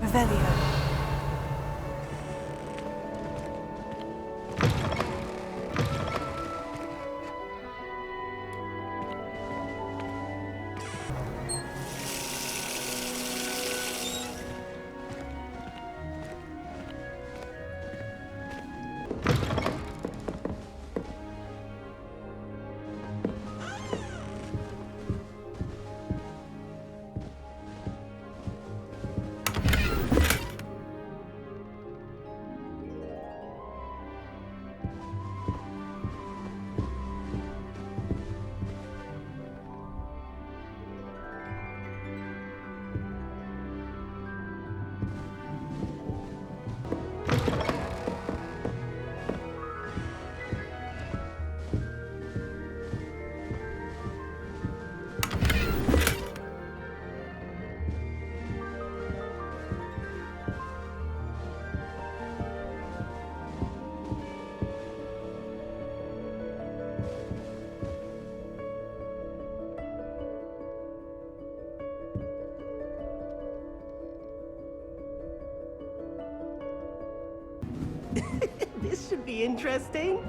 Revelio. This should be interesting.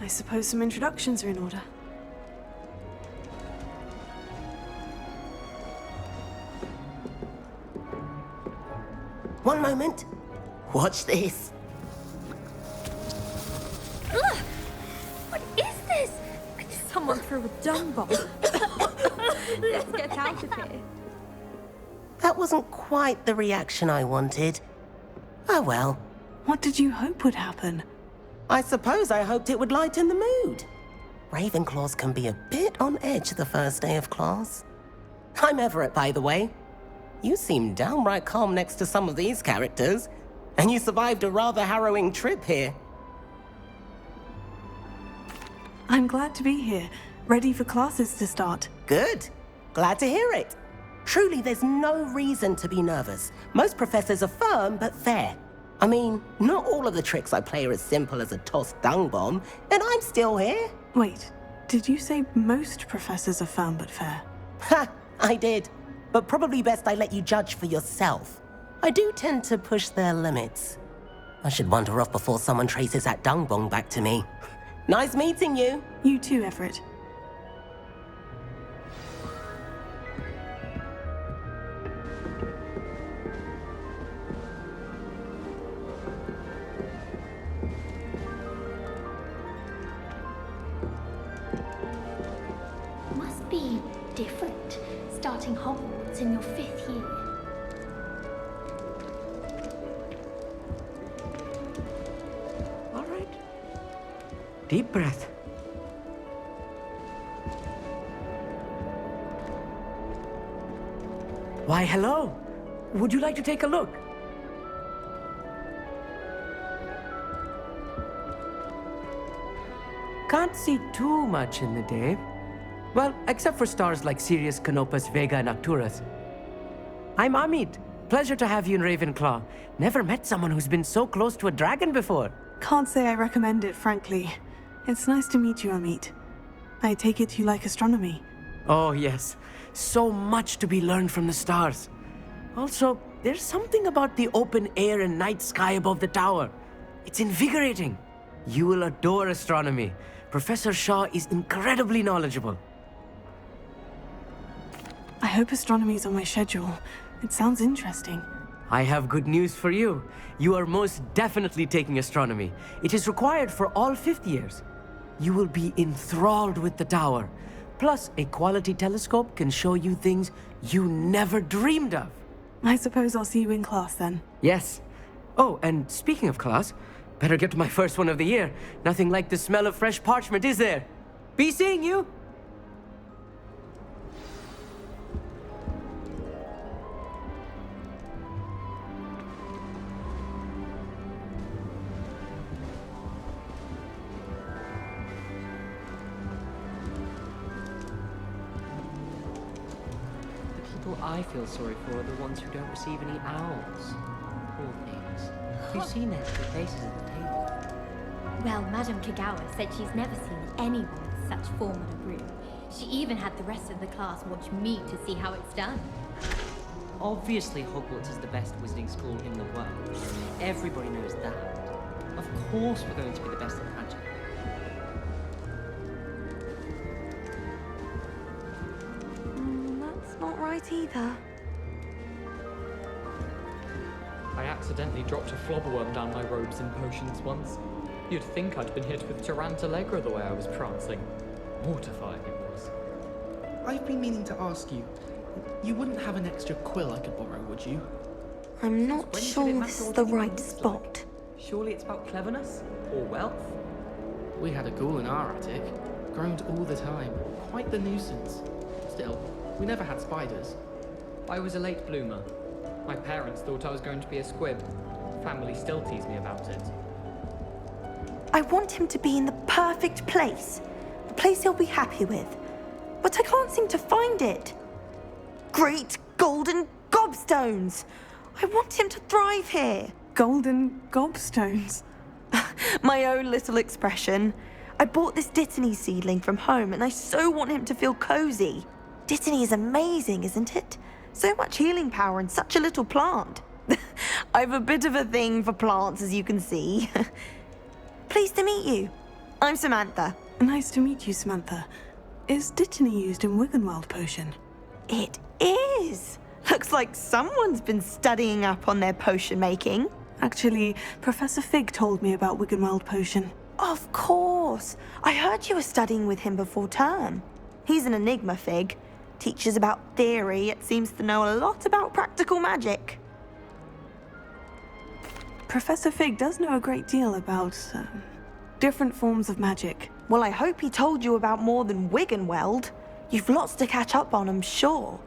I suppose some introductions are in order. One moment. Watch this. Ugh! What is this? Someone threw a dung bomb. Let's get out of here. That wasn't quite the reaction I wanted. Oh well. What did you hope would happen? I suppose I hoped it would lighten the mood. Ravenclaws can be a bit on edge the first day of class. I'm Everett, by the way. You seem downright calm next to some of these characters, and you survived a rather harrowing trip here. I'm glad to be here, ready for classes to start. Good. Glad to hear it. Truly, there's no reason to be nervous. Most professors are firm but fair. I mean, not all of the tricks I play are as simple as a tossed dung bomb, and I'm still here. Wait, did you say most professors are firm but fair? Ha! I did. But probably best I let you judge for yourself. I do tend to push their limits. I should wander off before someone traces that dung bomb back to me. Nice meeting you. You too, Everett. Must be different, starting Hogwarts in your 5th year. All right. Deep breath. Why, hello. Would you like to take a look? Can't see too much in the day. Well, except for stars like Sirius, Canopus, Vega, and Arcturus. I'm Amit. Pleasure to have you in Ravenclaw. Never met someone who's been so close to a dragon before. Can't say I recommend it, frankly. It's nice to meet you, Amit. I take it you like astronomy. Oh, yes. So much to be learned from the stars. Also, there's something about the open air and night sky above the tower. It's invigorating. You will adore astronomy. Professor Shaw is incredibly knowledgeable. I hope astronomy's on my schedule. It sounds interesting. I have good news for you. You are most definitely taking astronomy. It is required for all 5th years. You will be enthralled with the tower. Plus, a quality telescope can show you things you never dreamed of. I suppose I'll see you in class then. Yes. Oh, and speaking of class, Better get to my first one of the year. Nothing like the smell of fresh parchment, is there? Be seeing you! The people I feel sorry for are the ones who don't receive any owls. Poor things. You've seen their little faces at the table. Well, Madame Kagawa said she's never seen anyone with such form on a broom. She even had the rest of the class watch me to see how it's done. Obviously, Hogwarts is the best wizarding school in the world. Everybody knows that. Of course we're going to be the best at magic. That's not right either. I accidentally dropped a flobberworm down my robes and potions once. You'd think I'd been hit with Tarantallegra the way I was prancing. Mortifying it was. I've been meaning to ask you. You wouldn't have an extra quill I could borrow, would you? I'm not When did sure it this matter is what the you right looked spot. Surely it's about cleverness? Or wealth? We had a ghoul in our attic. Groaned all the time. Quite the nuisance. Still, we never had spiders. I was a late bloomer. My parents thought I was going to be a squib. Family still tease me about it. I want him to be in the perfect place. The place he'll be happy with. But I can't seem to find it. Great golden gobstones! I want him to thrive here. Golden gobstones. My own little expression. I bought this Dittany seedling from home and I so want him to feel cozy. Dittany is amazing, isn't it? So much healing power in such a little plant. I've a bit of a thing for plants, as you can see. Pleased to meet you. I'm Samantha. Nice to meet you, Samantha. Is Dittany used in Wiggenweld potion? It is. Looks like someone's been studying up on their potion making. Actually, Professor Fig told me about Wiggenweld potion. Of course. I heard you were studying with him before term. He's an enigma, Fig. Teaches about theory, yet seems to know a lot about practical magic. Professor Fig does know a great deal about different forms of magic. Well, I hope he told you about more than Wiggenweld. You've lots to catch up on, I'm sure.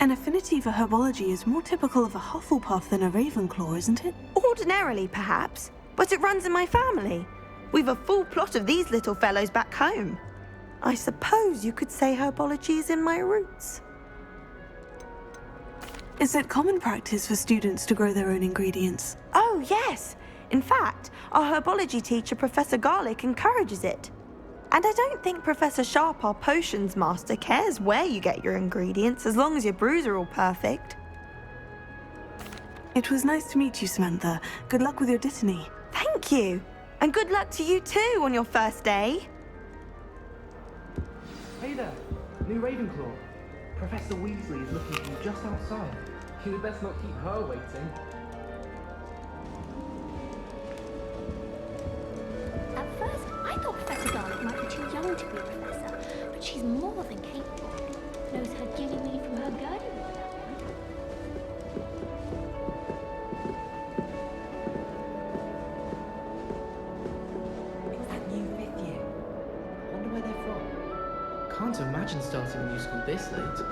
An affinity for herbology is more typical of a Hufflepuff than a Ravenclaw, isn't it? Ordinarily, perhaps, but it runs in my family. We've a full plot of these little fellows back home. I suppose you could say herbology is in my roots. Is it common practice for students to grow their own ingredients? Oh, yes. In fact, our herbology teacher, Professor Garlick, encourages it. And I don't think Professor Sharp, our potions master, cares where you get your ingredients as long as your brews are all perfect. It was nice to meet you, Samantha. Good luck with your Dittany. Thank you. And good luck to you too on your first day. Hey there, new Ravenclaw. Professor Weasley is looking for you just outside. You'd best not keep her waiting. At first, I thought Professor Garlick might be too young to be a professor, but she's more than capable. Knows her guinea from her girdle with that one. It's that new 5th year. I wonder where they're from. Can't imagine starting a new school this late.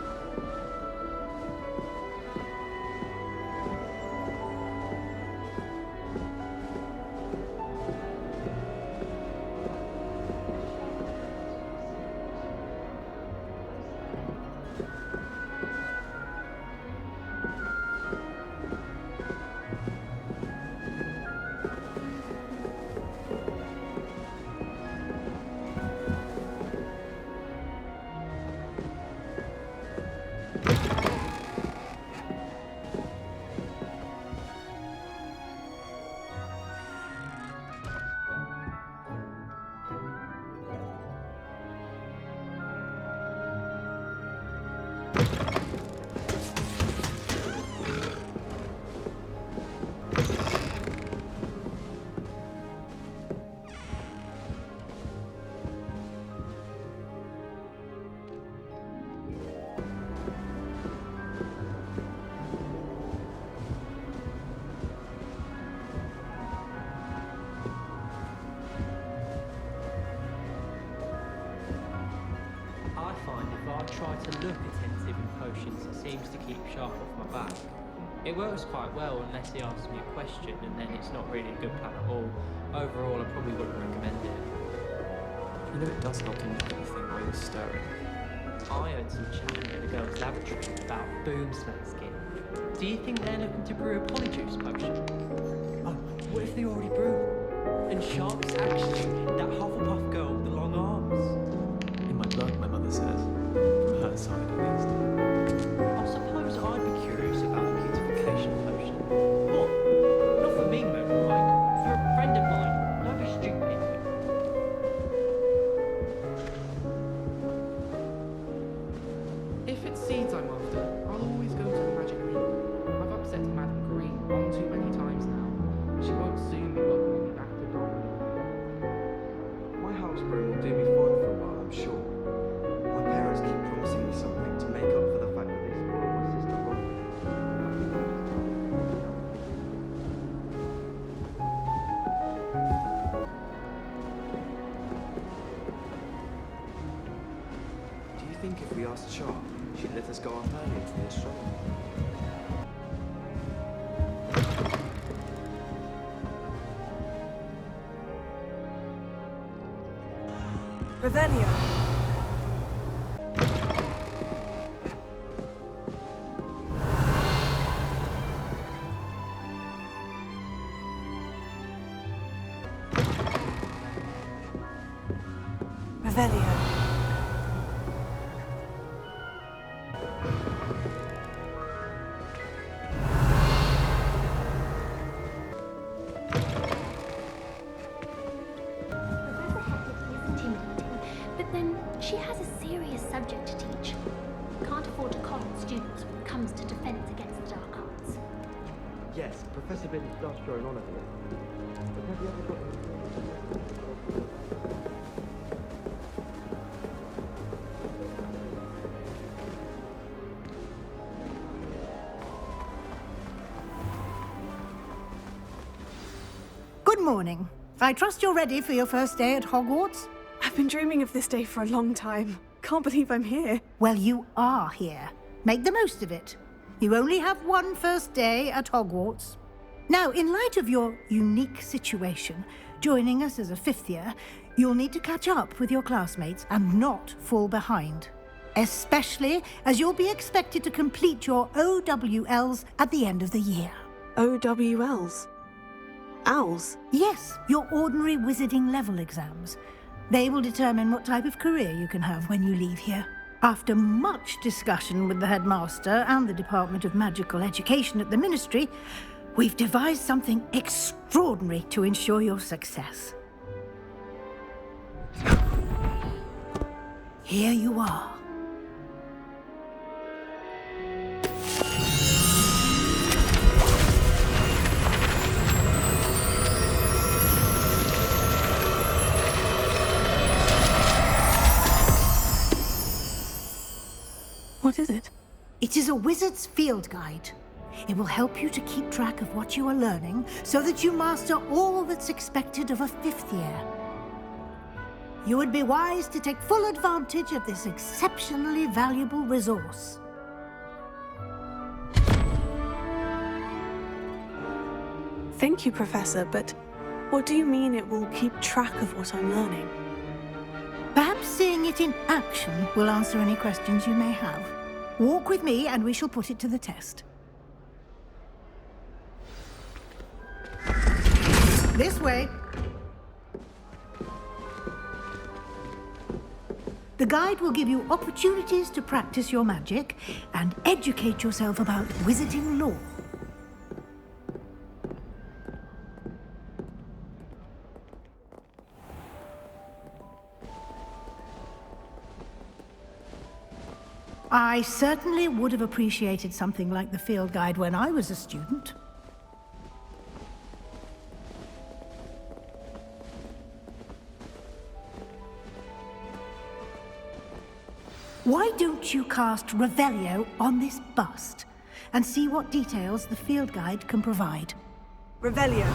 look attentive in potions, it seems to keep sharp off my back. It works quite well unless he asks me a question, and then it's not really a good plan at all. Overall, I probably wouldn't recommend it. You know it does help to look at the thing while you're stirring. I heard some chatting in the girls' lavatory about boomslang skin. Do you think they're looking to brew a polyjuice potion? Oh, what if they already brew? And Sharp's actually that Hufflepuff girl with the long arms. In my blood, my mother says. From her side, at least. I suppose I'd be curious about a beautification potion. What? Not for me, Moon, right? For a friend of mine. Don't be stupid. If it's seeds I'm after, I'll always go to the magic room. I've upset Madame Green one too many times now. She won't soon be welcoming me back to Dorne. My house broom will do me fine for a while, I'm sure. My parents keep promising me something to make up for the fact that they spoiled my sister wrong. Do you think if we asked Sharp, she'd let us go up early to the astronomy? Revelio. Revelio. Professor Hector is intimidating, but then she has a serious subject to teach. Can't afford to coddle students when it comes to defense against the dark arts. Yes, Professor Bennett does show an honour here. But have you ever got Good morning. I trust you're ready for your first day at Hogwarts? I've been dreaming of this day for a long time. Can't believe I'm here. Well, you are here. Make the most of it. You only have one first day at Hogwarts. Now, in light of your unique situation, joining us as a fifth year, you'll need to catch up with your classmates and not fall behind. Especially as you'll be expected to complete your OWLs at the end of the year. OWLs? Owls? Yes, your ordinary wizarding level exams. They will determine what type of career you can have when you leave here. After much discussion with the headmaster and the Department of Magical Education at the Ministry, we've devised something extraordinary to ensure your success. Here you are. What is it? It is a wizard's field guide. It will help you to keep track of what you are learning so that you master all that's expected of a fifth year. You would be wise to take full advantage of this exceptionally valuable resource. Thank you, Professor, but what do you mean it will keep track of what I'm learning? Perhaps seeing it in action will answer any questions you may have. Walk with me and we shall put it to the test. This way. The guide will give you opportunities to practice your magic and educate yourself about wizarding lore. I certainly would have appreciated something like the field guide when I was a student. Why don't you cast Revelio on this bust and see what details the field guide can provide? Revelio.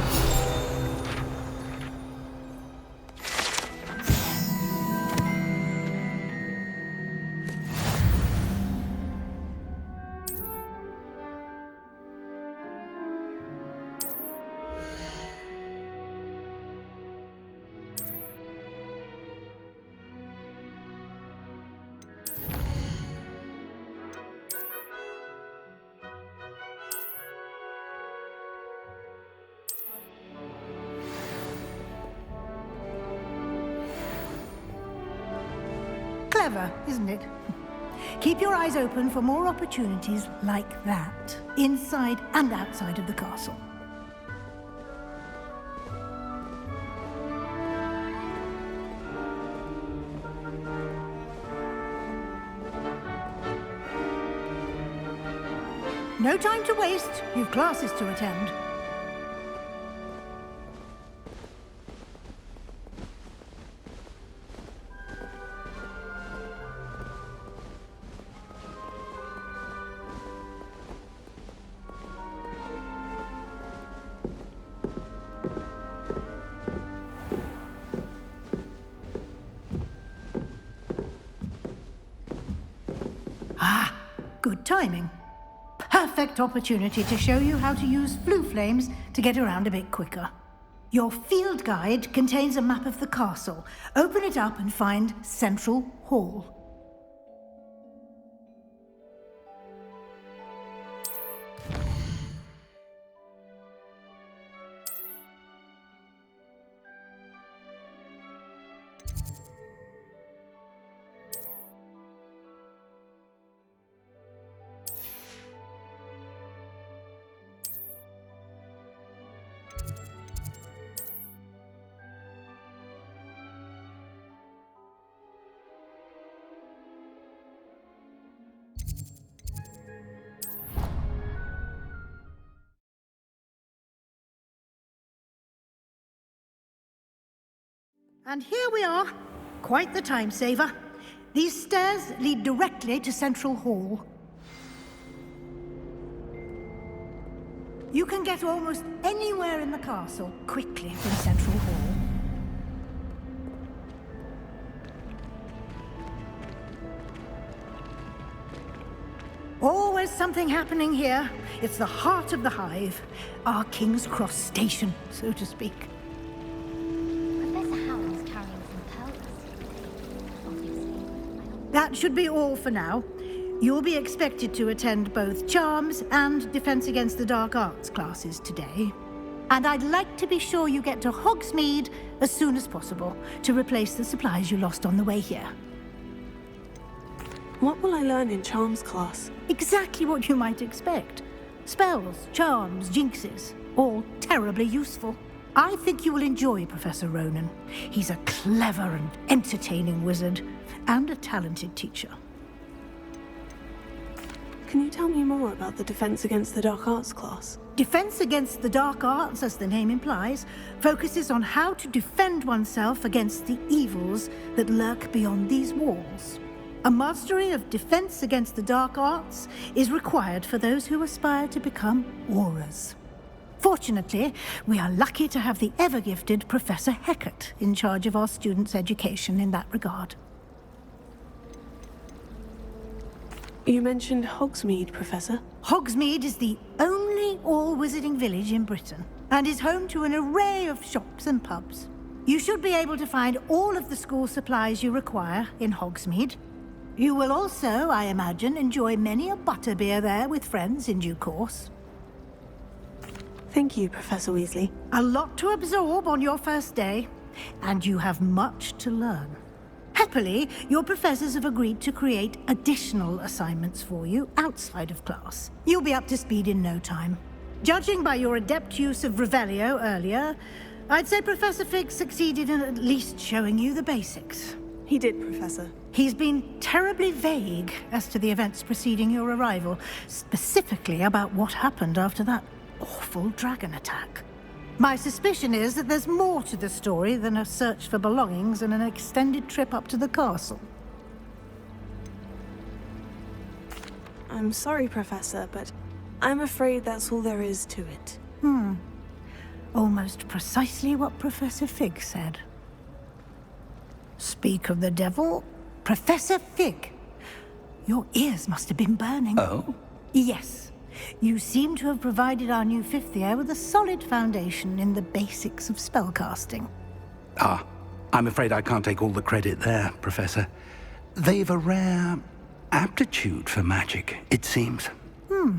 Clever, isn't it? Keep your eyes open for more opportunities like that, inside and outside of the castle. No time to waste. You've classes to attend. Ah, good timing. Perfect opportunity to show you how to use flue flames to get around a bit quicker. Your field guide contains a map of the castle. Open it up and find Central Hall. And here we are. Quite the time saver. These stairs lead directly to Central Hall. You can get almost anywhere in the castle quickly from Central Hall. Always something happening here. It's the heart of the hive. Our King's Cross station, so to speak. That should be all for now. You'll be expected to attend both Charms and Defense Against the Dark Arts classes today. And I'd like to be sure you get to Hogsmeade as soon as possible to replace the supplies you lost on the way here. What will I learn in Charms class? Exactly what you might expect. Spells, charms, jinxes, all terribly useful. I think you will enjoy Professor Ronan. He's a clever and entertaining wizard, and a talented teacher. Can you tell me more about the Defense Against the Dark Arts class? Defense Against the Dark Arts, as the name implies, focuses on how to defend oneself against the evils that lurk beyond these walls. A mastery of Defense Against the Dark Arts is required for those who aspire to become Aurors. Fortunately, we are lucky to have the ever-gifted Professor Hecat in charge of our students' education in that regard. You mentioned Hogsmeade, Professor. Hogsmeade is the only all-wizarding village in Britain, and is home to an array of shops and pubs. You should be able to find all of the school supplies you require in Hogsmeade. You will also, I imagine, enjoy many a butterbeer there with friends in due course. Thank you, Professor Weasley. A lot to absorb on your first day, and you have much to learn. Happily, your professors have agreed to create additional assignments for you outside of class. You'll be up to speed in no time. Judging by your adept use of Revelio earlier, I'd say Professor Fig succeeded in at least showing you the basics. He did, Professor. He's been terribly vague as to the events preceding your arrival, specifically about what happened after that awful dragon attack. My suspicion is that there's more to the story than a search for belongings and an extended trip up to the castle. I'm sorry, Professor, but I'm afraid that's all there is to it. Almost precisely what Professor Fig said. Speak of the devil, Professor Fig. Your ears must have been burning. Oh? Yes. You seem to have provided our new fifth year with a solid foundation in the basics of spellcasting. Ah, I'm afraid I can't take all the credit there, Professor. They've a rare aptitude for magic, it seems. Well,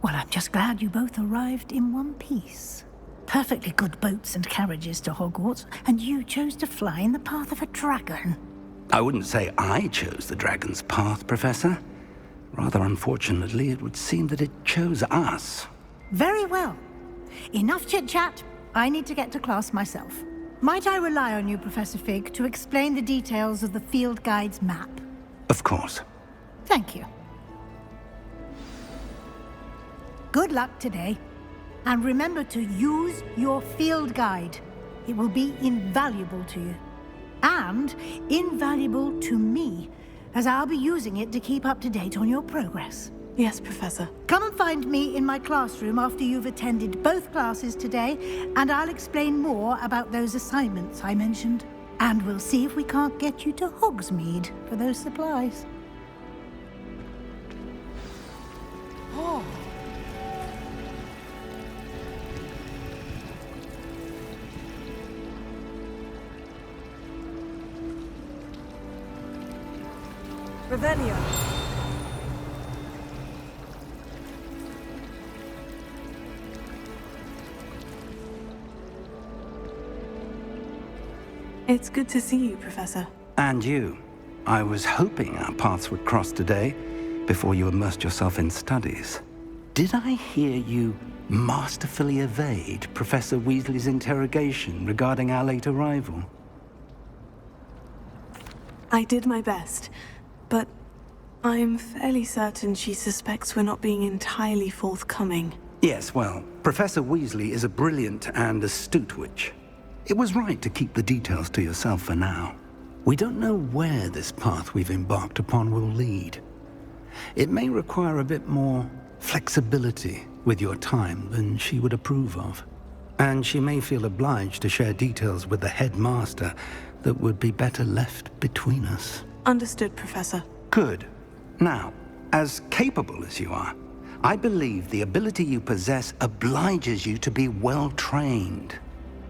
I'm just glad you both arrived in one piece. Perfectly good boats and carriages to Hogwarts, and you chose to fly in the path of a dragon. I wouldn't say I chose the dragon's path, Professor. Rather unfortunately, it would seem that it chose us. Very well. Enough chit-chat. I need to get to class myself. Might I rely on you, Professor Fig, to explain the details of the field guide's map? Of course. Thank you. Good luck today. And remember to use your field guide. It will be invaluable to you. And invaluable to me, as I'll be using it to keep up to date on your progress. Yes, Professor. Come and find me in my classroom after you've attended both classes today, and I'll explain more about those assignments I mentioned. And we'll see if we can't get you to Hogsmeade for those supplies. Oh. Revelio. It's good to see you, Professor. And you. I was hoping our paths would cross today, before you immersed yourself in studies. Did I hear you masterfully evade Professor Weasley's interrogation regarding our late arrival? I did my best, but I'm fairly certain she suspects we're not being entirely forthcoming. Yes, well, Professor Weasley is a brilliant and astute witch. It was right to keep the details to yourself for now. We don't know where this path we've embarked upon will lead. It may require a bit more flexibility with your time than she would approve of. And she may feel obliged to share details with the headmaster that would be better left between us. Understood, Professor. Good. Now, as capable as you are, I believe the ability you possess obliges you to be well trained.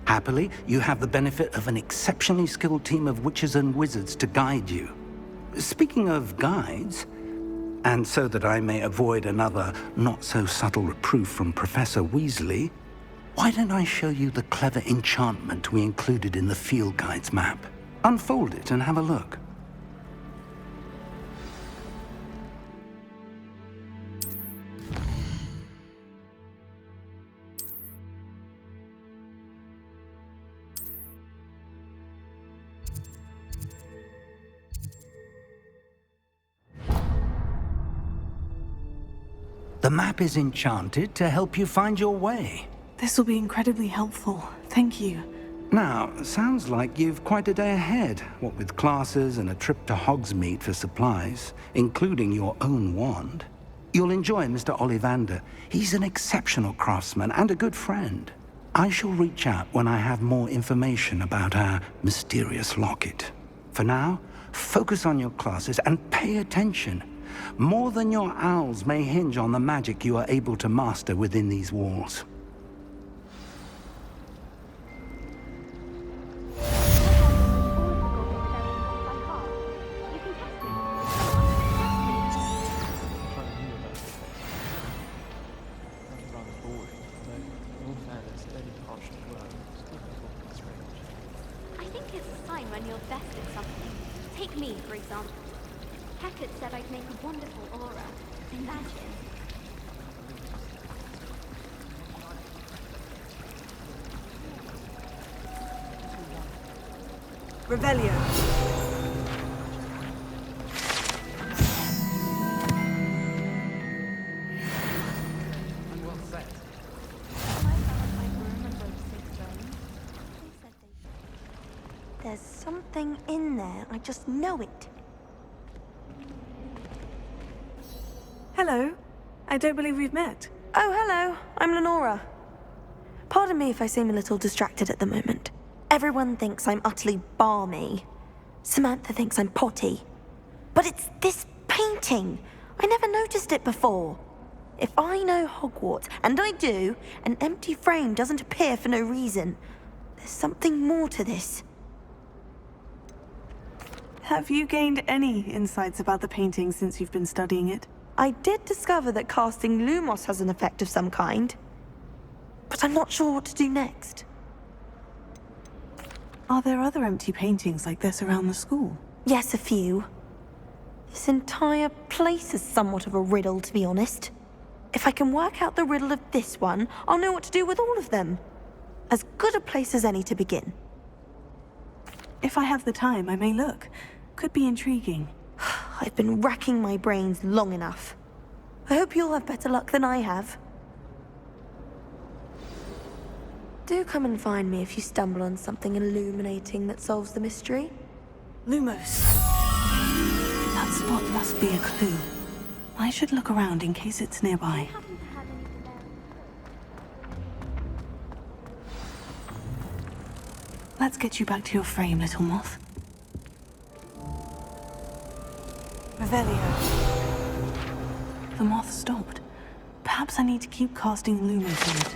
Happily, you have the benefit of an exceptionally skilled team of witches and wizards to guide you. Speaking of guides, and so that I may avoid another not-so-subtle reproof from Professor Weasley, why don't I show you the clever enchantment we included in the field guide's map? Unfold it and have a look. The map is enchanted to help you find your way. This will be incredibly helpful. Thank you. Now, sounds like you've quite a day ahead, what with classes and a trip to Hogsmeade for supplies, including your own wand. You'll enjoy Mr. Ollivander. He's an exceptional craftsman and a good friend. I shall reach out when I have more information about our mysterious locket. For now, focus on your classes and pay attention. More than your owls may hinge on the magic you are able to master within these walls. I think it's a sign when you're best at something. Take me, for example. Hackett said I'd make a wonderful aura. Imagine. Revelio. I'm well set. There's something in there. I just know it. Hello. I don't believe we've met. Oh, hello. I'm Lenora. Pardon me if I seem a little distracted at the moment. Everyone thinks I'm utterly balmy. Samantha thinks I'm potty. But it's this painting. I never noticed it before. If I know Hogwarts, and I do, an empty frame doesn't appear for no reason. There's something more to this. Have you gained any insights about the painting since you've been studying it? I did discover that casting Lumos has an effect of some kind. But I'm not sure what to do next. Are there other empty paintings like this around the school? Yes, a few. This entire place is somewhat of a riddle, to be honest. If I can work out the riddle of this one, I'll know what to do with all of them. As good a place as any to begin. If I have the time, I may look. Could be intriguing. I've been racking my brains long enough. I hope you'll have better luck than I have. Do come and find me if you stumble on something illuminating that solves the mystery. Lumos. That spot must be a clue. I should look around in case it's nearby. Happen to have anything there? Let's get you back to your frame, little moth. Revelio. The moth stopped. Perhaps I need to keep casting Lumos on it.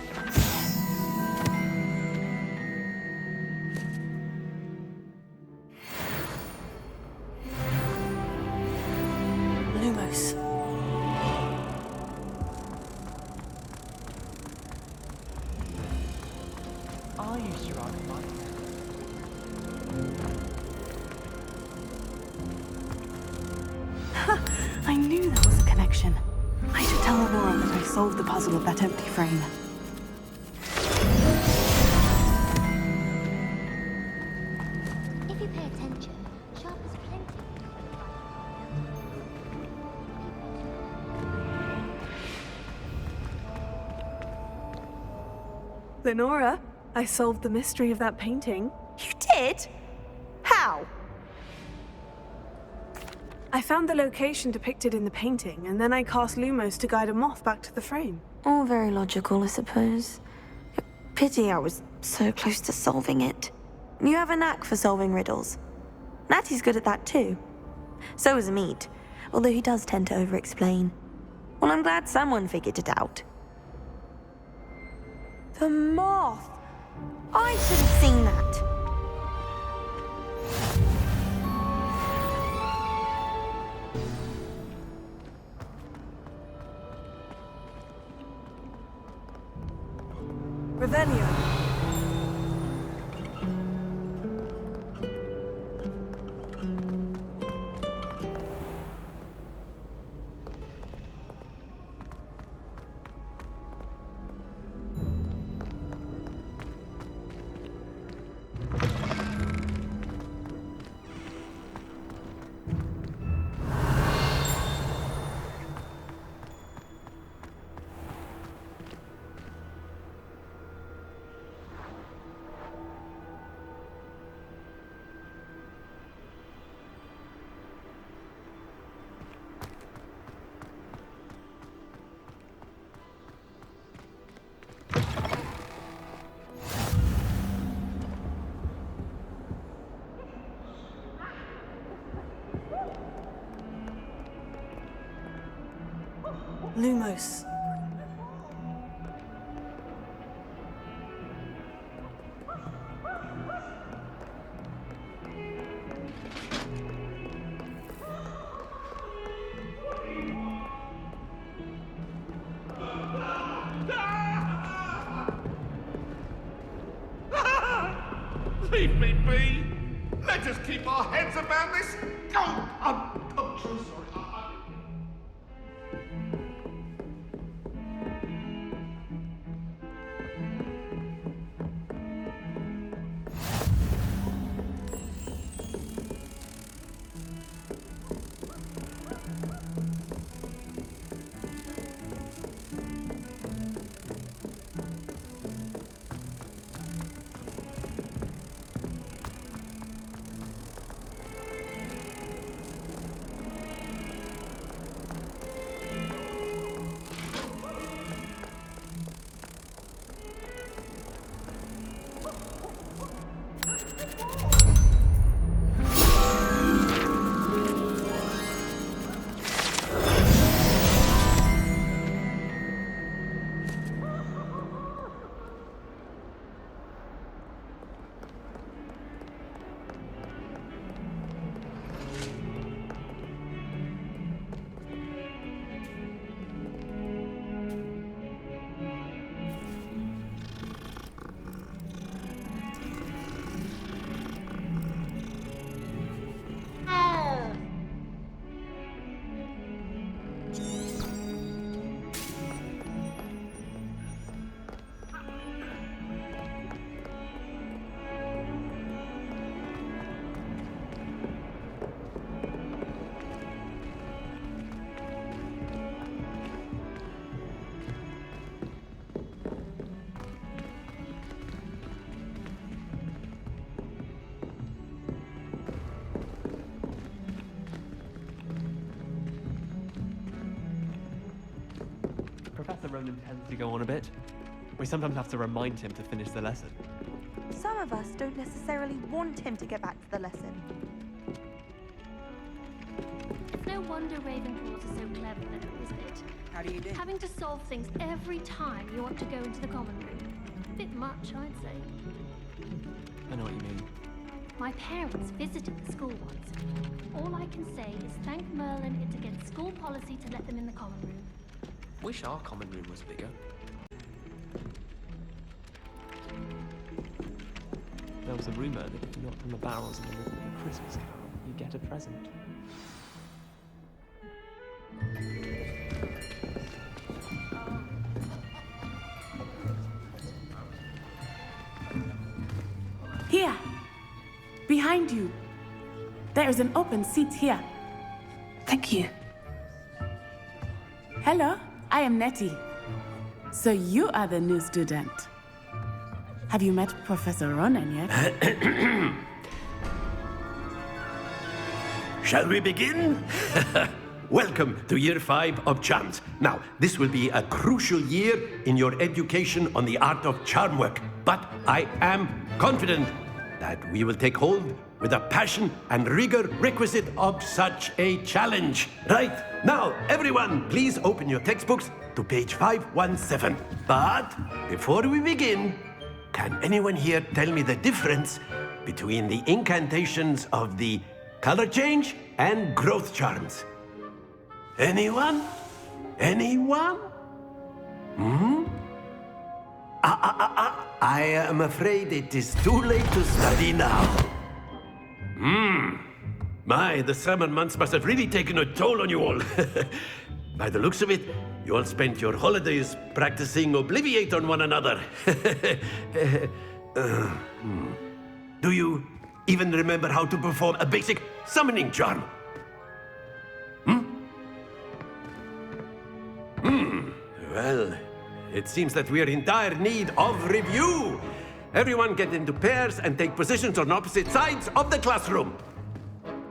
Lumos. Are you struck by I knew there was a connection. I should tell Aurora that I solved the puzzle of that empty frame. If you pay attention, Sharp has plenty. Lenora, I solved the mystery of that painting. You did? How? I found the location depicted in the painting, and then I cast Lumos to guide a moth back to the frame. All very logical, I suppose. Pity I was so close to solving it. You have a knack for solving riddles. Natty's good at that too. So is Amit, although he does tend to over-explain. Well, I'm glad someone figured it out. The moth! I should have seen that. Revelio. Lumos. Leave me be! Let us keep our heads about this! Oh, I'm so sorry. Ronan tends to go on a bit. We sometimes have to remind him to finish the lesson. Some of us don't necessarily want him to get back to the lesson. It's no wonder Ravenclaws are so clever, though, isn't it? How do you do? Having to solve things every time you want to go into the common room. A bit much, I'd say. I know what you mean. My parents visited the school once. All I can say is thank Merlin it's against school policy to let them in the common room. Wish our common room was bigger. There was a rumour that if you knocked on the barrels of a Little Christmas Carol, you get a present. Here! Behind you! There is an open seat here. Thank you. Hello, I am Nettie. So you are the new student. Have you met Professor Ronan yet? Shall we begin? Welcome to Year 5 of Charms. Now, this will be a crucial year in your education on the art of charm work, but I am confident that we will take hold with the passion and rigor requisite of such a challenge. Right, now, everyone, please open your textbooks to page 517. But before we begin, can anyone here tell me the difference between the incantations of the color change and growth charms? Anyone? Anyone? I am afraid it is too late to study now. My, the summer months must have really taken a toll on you all. By the looks of it, you all spent your holidays practicing Obliviate on one another. Do you even remember how to perform a basic summoning charm? Well, it seems that we are in dire need of review. Everyone get into pairs and take positions on opposite sides of the classroom.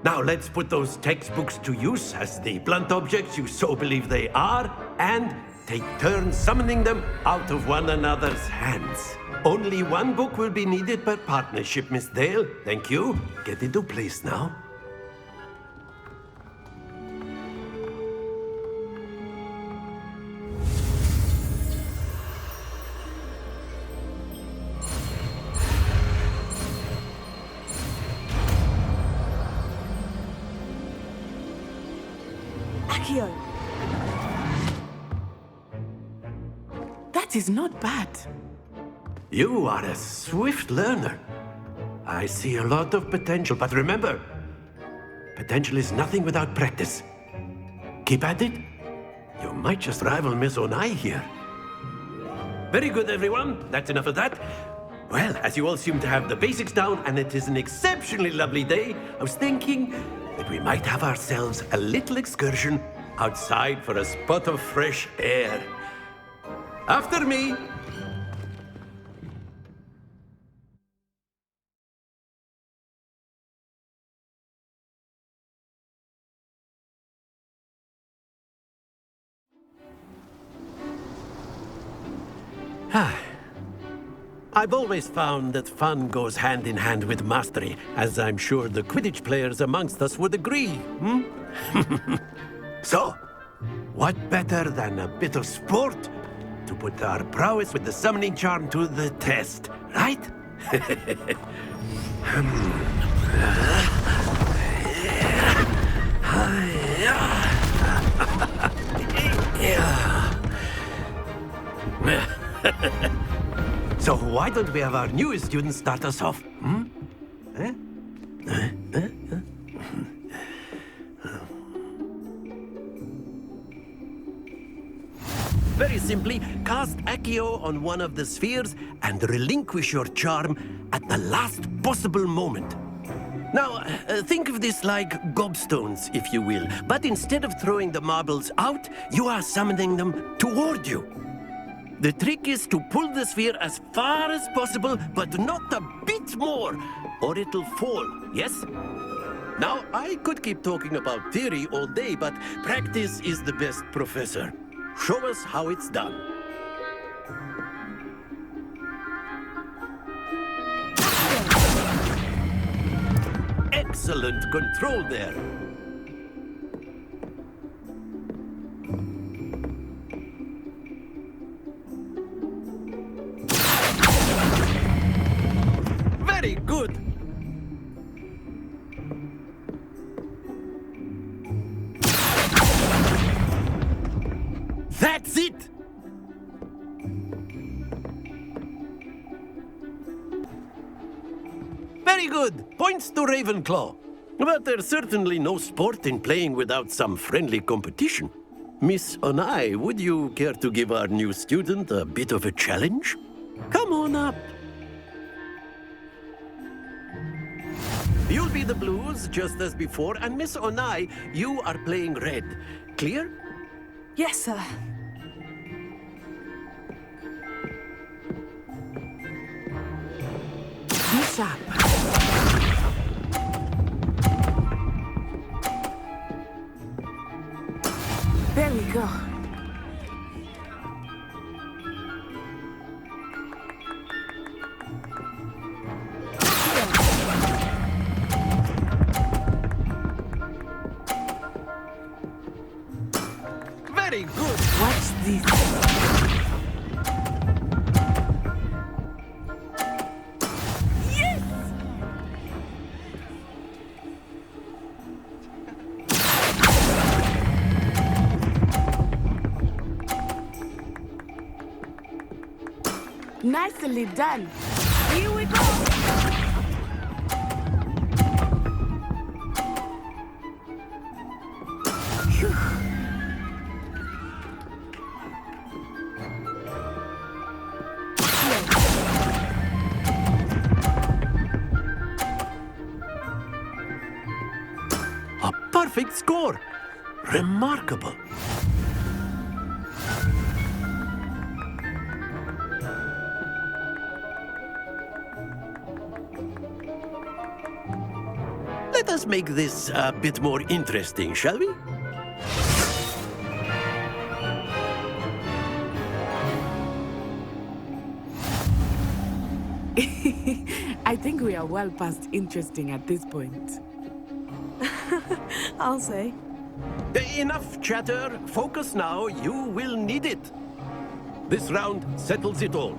Now let's put those textbooks to use as the blunt objects you so believe they are, and take turns summoning them out of one another's hands. Only one book will be needed per partnership, Miss Dale. Thank you. Get into place now. Accio! That is not bad. You are a swift learner. I see a lot of potential, but remember, potential is nothing without practice. Keep at it. You might just rival Miss Onai here. Very good, everyone. That's enough of that. Well, as you all seem to have the basics down, and it is an exceptionally lovely day, I was thinking that we might have ourselves a little excursion outside for a spot of fresh air. After me. I've always found that fun goes hand in hand with mastery, as I'm sure the Quidditch players amongst us would agree, So, what better than a bit of sport to put our prowess with the summoning charm to the test, right? So why don't we have our newest student start us off? Very simply, cast Accio on one of the spheres and relinquish your charm at the last possible moment. Now, think of this like gobstones, if you will, but instead of throwing the marbles out, you are summoning them toward you. The trick is to pull the sphere as far as possible, but not a bit more, or it'll fall, yes? Now, I could keep talking about theory all day, but practice is the best professor. Show us how it's done. excellent control there. Very good. That's it. Very good. Points to Ravenclaw. But there's certainly no sport in playing without some friendly competition. Miss Onai, would you care to give our new student a bit of a challenge? Come on up. You'll be the blues, just as before, and Miss Onai, you are playing red. Clear? Yes, sir. Be sharp. There we go. Very good. Watch this. Yes! Nicely done. Here we go. Phew. A perfect score. Remarkable. Let us make this a bit more interesting, shall we? I think we are well past interesting at this point. I'll say. Enough chatter. Focus now. You will need it. This round settles it all.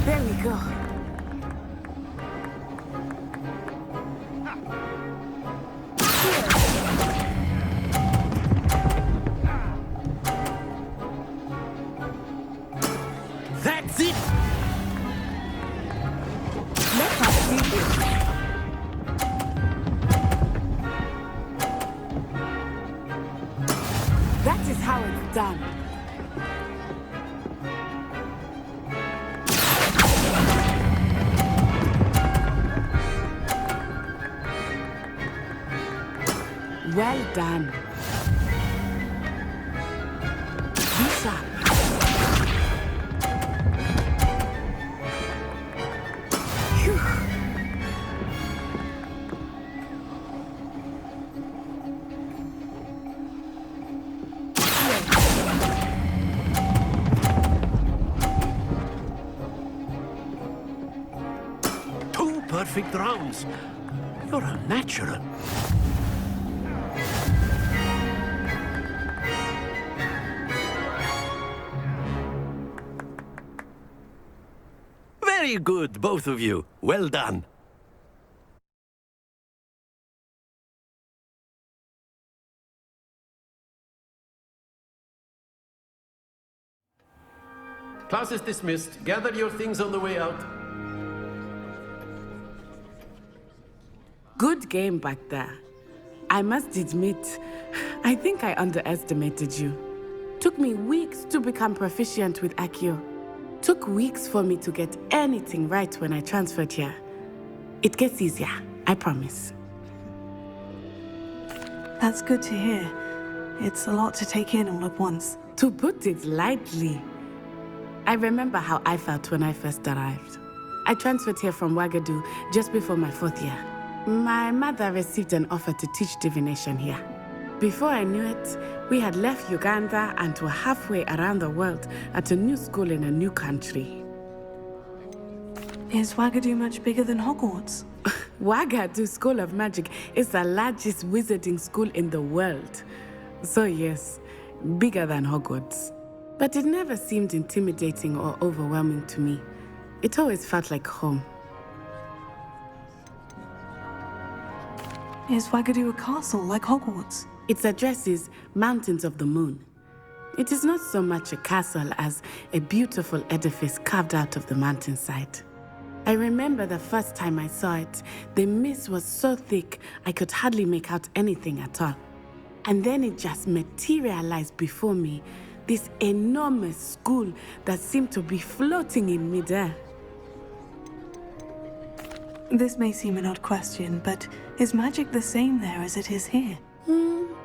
There we go. That's it. Let us see this. That is how it's done. Well done. Be sharp. Phew. Two perfect rounds. You're a natural. Very good, both of you. Well done. Class is dismissed. Gather your things on the way out. Good game back there. I must admit, I think I underestimated you. Took me weeks to become proficient with Accio. Took weeks for me to get anything right when I transferred here. It gets easier, I promise. That's good to hear. It's a lot to take in all at once. To put it lightly, I remember how I felt when I first arrived. I transferred here from Wagadu just before my 4th year. My mother received an offer to teach divination here. Before I knew it, we had left Uganda and were halfway around the world at a new school in a new country. Is Wagadu much bigger than Hogwarts? Wagadu School of Magic is the largest wizarding school in the world. So yes, bigger than Hogwarts. But it never seemed intimidating or overwhelming to me. It always felt like home. Is Wagadu a castle like Hogwarts? Its address is Mountains of the Moon. It is not so much a castle as a beautiful edifice carved out of the mountainside. I remember the first time I saw it, the mist was so thick I could hardly make out anything at all. And then it just materialized before me, this enormous school that seemed to be floating in midair. This may seem an odd question, but is magic the same there as it is here?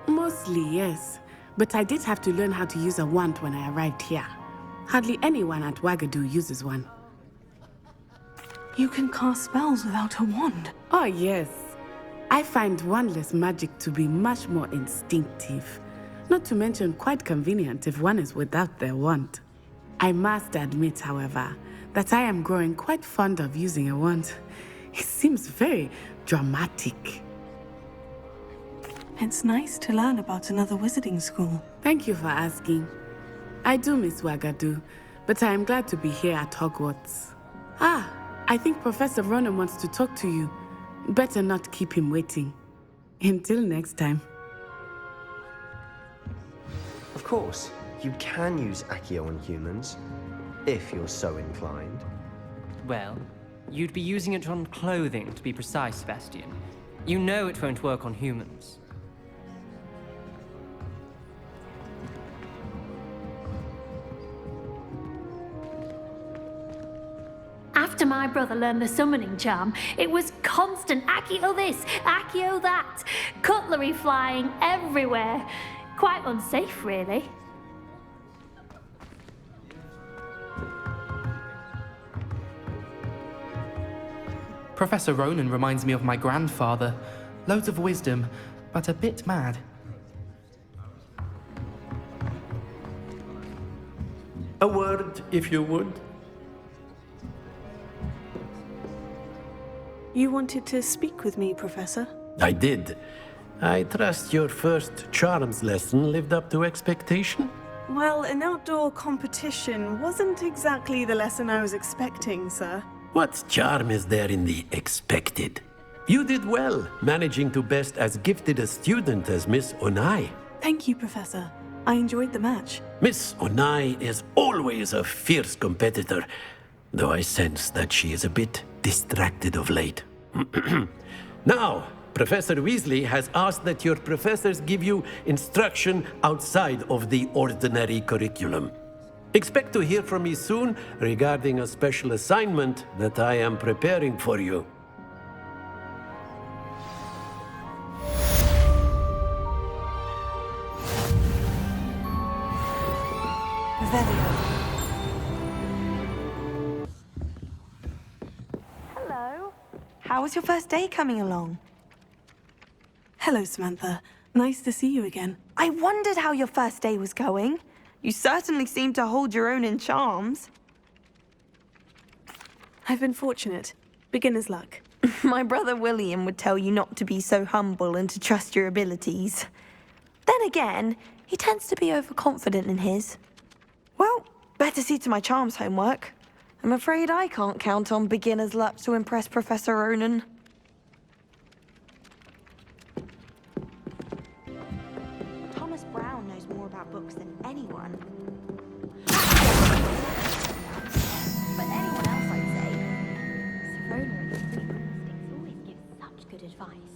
Mostly, yes. But I did have to learn how to use a wand when I arrived here. Hardly anyone at Wagadu uses one. You can cast spells without a wand? Oh, yes. I find wandless magic to be much more instinctive. Not to mention quite convenient if one is without their wand. I must admit, however, that I am growing quite fond of using a wand. It seems very dramatic. It's nice to learn about another wizarding school. Thank you for asking. I do miss Wagadu, but I am glad to be here at Hogwarts. I think Professor Ronan wants to talk to you. Better not keep him waiting. Until next time. Of course, you can use Accio on humans, if you're so inclined. Well, you'd be using it on clothing, to be precise, Sebastian. You know it won't work on humans. After my brother learned the summoning charm, it was constant Accio this, Accio that, cutlery flying everywhere. Quite unsafe, really. Professor Ronan reminds me of my grandfather. Loads of wisdom, but a bit mad. A word, if you would. You wanted to speak with me, Professor? I did. I trust your first charms lesson lived up to expectation? Well, an outdoor competition wasn't exactly the lesson I was expecting, sir. What charm is there in the expected? You did well, managing to best as gifted a student as Miss Onai. Thank you, Professor. I enjoyed the match. Miss Onai is always a fierce competitor, though I sense that she is a bit distracted of late. Now, Professor Weasley has asked that your professors give you instruction outside of the ordinary curriculum. Expect to hear from me soon regarding a special assignment that I am preparing for you. Hello. How was your first day coming along? Hello, Samantha. Nice to see you again. I wondered how your first day was going. You certainly seem to hold your own in charms. I've been fortunate. Beginner's luck. My brother William would tell you not to be so humble and to trust your abilities. Then again, he tends to be overconfident in his. Well, better see to my charms homework. I'm afraid I can't count on beginner's luck to impress Professor Ronan. Thomas Brown knows more about books than anyone. But anyone else, I'd say. Sirona at the Three Candlesticks always gives such good advice.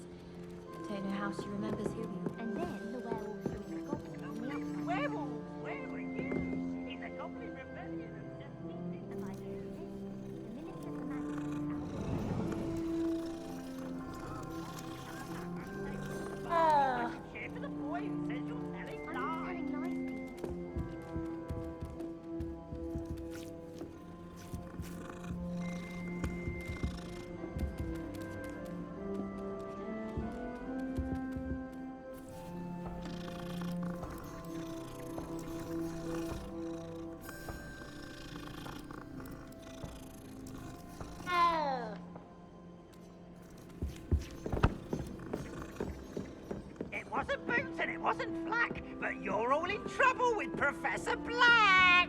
Don't know how she remembers who we... And then the werewolf and the goblin on the outside. Werewolf! Where were you? In the goblin rebellion and just thinking about this. The minute you have the magic care for the boy who says you're telling lies. I'm telling lies, Peter. and it wasn't Flack, but you're all in trouble with Professor Black!